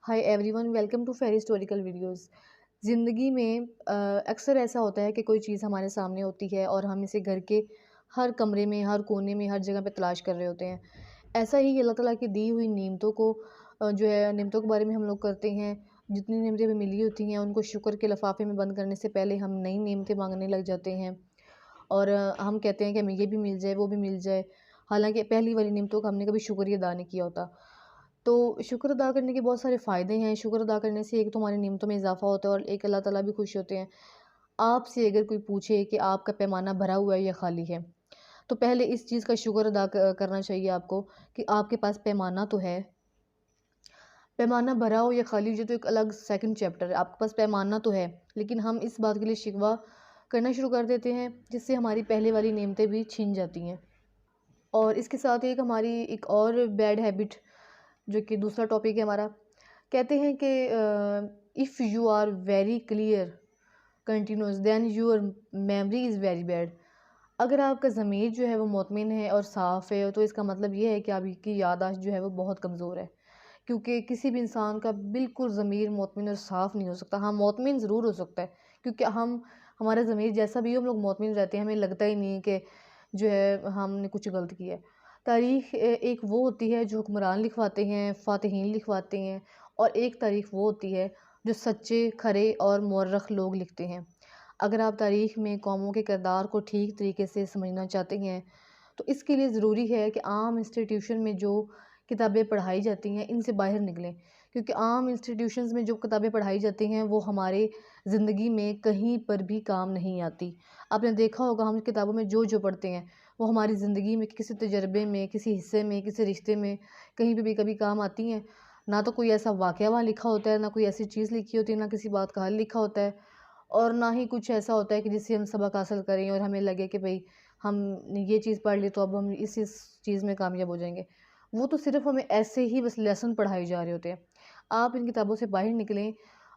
Hi everyone, welcome to fairy historical videos. ज़िंदगी में अक्सर ऐसा होता है कि कोई चीज़ हमारे सामने होती है और हम इसे घर के हर कमरे में, हर कोने में, हर जगह पे तलाश कर रहे होते हैं। ऐसा ही अल्लाह ताला की दी हुई नेमतों को जो है नेमतों के बारे में हम लोग करते हैं। जितनी नेमतें हमें मिली होती हैं उनको शुक्र के लिफाफे में बंद करने से पहले हम नई नेमतें मांगने लग जाते हैं और हम कहते हैं कि हमें ये भी मिल जाए, वो भी मिल जाए। हालांकि पहली वाली नेमतों का हमने कभी शुक्रिया अदा नहीं किया होता। तो शुक्र अदा करने के बहुत सारे फ़ायदे हैं। शुक्र अदा करने से एक तो हमारी नेमतों में इज़ाफ़ा होता है और एक अल्लाह ताला भी खुश होते हैं। आपसे अगर कोई पूछे कि आपका पैमाना भरा हुआ है या खाली है, तो पहले इस चीज़ का शुक्र अदा करना चाहिए आपको कि आपके पास पैमाना तो है। पैमाना भरा हो या खाली हो, तो एक अलग सेकंड चैप्टर है। आपके पास पैमाना तो है, लेकिन हम इस बात के लिए शिकवा करना शुरू कर देते हैं, जिससे हमारी पहले वाली नेमतें भी छिन जाती हैं। और इसके साथ एक हमारी एक और बैड हैबिट, जो कि दूसरा टॉपिक है हमारा। कहते हैं कि if you are very clear continuous then your memory is very bad. अगर आपका ज़मीर जो है वो मुतमिन है और साफ़ है, तो इसका मतलब ये है कि आपकी याददाश्त जो है वो बहुत कमज़ोर है। क्योंकि किसी भी इंसान का बिल्कुल ज़मीर मुतमिन और साफ़ नहीं हो सकता। हाँ, मुतमिन ज़रूर हो सकता है, क्योंकि हमारा ज़मीर जैसा भी हो, हम लोग मुतमिन रहते हैं। हमें लगता ही नहीं कि जो है हमने कुछ गलत किया है। तारीख़ एक वो होती है जो हुक्मरान लिखवाते हैं, फ़ातिहीन लिखवाते हैं, और एक तारीख़ वो होती है जो सच्चे, खरे और मुअर्रख़ लोग लिखते हैं। अगर आप तारीख़ में कौमों के किरदार को ठीक तरीके से समझना चाहते हैं, तो इसके लिए ज़रूरी है कि आम इंस्टीट्यूशन में जो किताबें पढ़ाई जाती हैं, इनसे बाहर निकलें। क्योंकि आम इंस्टीट्यूशंस में जो किताबें पढ़ाई जाती हैं, वो हमारे ज़िंदगी में कहीं पर भी काम नहीं आती। आपने देखा होगा, हम किताबों में जो पढ़ते हैं, वो हमारी ज़िंदगी में किसी तजर्बे में, किसी हिस्से में, किसी रिश्ते में, कहीं पे भी कभी काम आती हैं। ना तो कोई ऐसा वाक़या वहाँ लिखा होता है, ना कोई ऐसी चीज़ लिखी होती है, ना किसी बात का हल लिखा होता है, और ना ही कुछ ऐसा होता है कि जिससे हम सबक हासिल करें और हमें लगे कि भई हम ये चीज़ पढ़ ली तो अब हम इस चीज़ में कामयाब हो जाएँगे। वो तो सिर्फ़ हमें ऐसे ही बस लेसन पढ़ाए जा रहे होते हैं। आप इन किताबों से बाहर निकलें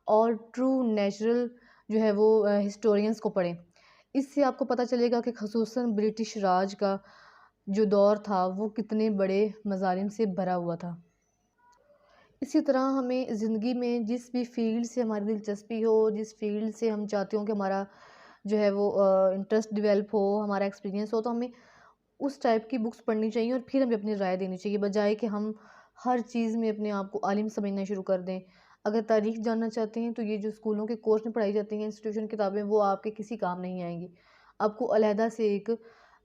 और ट्रू नेचुरल जो है वो हिस्टोरियंस को पढ़ें। इससे आपको पता चलेगा कि ख़ुसूसन ब्रिटिश राज का जो दौर था, वो कितने बड़े मज़ालिम से भरा हुआ था। इसी तरह हमें ज़िंदगी में जिस भी फ़ील्ड से हमारी दिलचस्पी हो, जिस फ़ील्ड से हम चाहते हो कि हमारा जो है वो इंटरेस्ट डेवलप हो, हमारा एक्सपीरियंस हो, तो हमें उस टाइप की बुक्स पढ़नी चाहिए और फिर हमें अपनी राय देनी चाहिए, बजाय कि हम हर चीज़ में अपने आप को आलिम समझना शुरू कर दें। अगर तारीख़ जानना चाहते हैं, तो ये जो स्कूलों के कोर्स में पढ़ाई जाती हैं, इंस्टीट्यूशन किताबें, वो आपके किसी काम नहीं आएँगी। आपको अलहदा से एक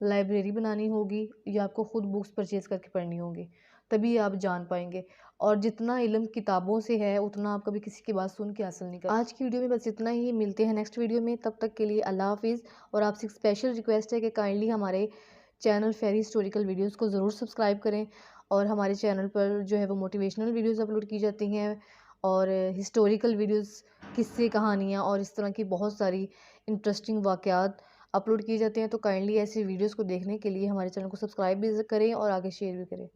लाइब्रेरी बनानी होगी या आपको खुद बुक्स परचेज़ करके पढ़नी होंगी, तभी आप जान पाएँगे। और जितना इल्म किताबों से है, उतना आप कभी किसी की बात सुन के हासिल नहीं कर। आज की वीडियो में बस इतना ही। मिलते हैं नेक्स्ट वीडियो में, तब तक के लिए अल्लाह हाफ़िज़। और आपसे एक स्पेशल रिक्वेस्ट है कि काइंडली हमारे चैनल फेरी हिस्टोरिकल वीडियोज़ को ज़रूर सब्सक्राइब करें। और हमारे चैनल पर जो है वो मोटिवेशनल वीडियोज़ अपलोड की जाती हैं, और हिस्टोरिकल वीडियोज़, किस्से, कहानियाँ और इस तरह की बहुत सारी इंटरेस्टिंग वाक़यात अपलोड किए जाते हैं। तो काइंडली ऐसी वीडियोज़ को देखने के लिए हमारे चैनल को सब्सक्राइब भी करें और आगे शेयर भी करें।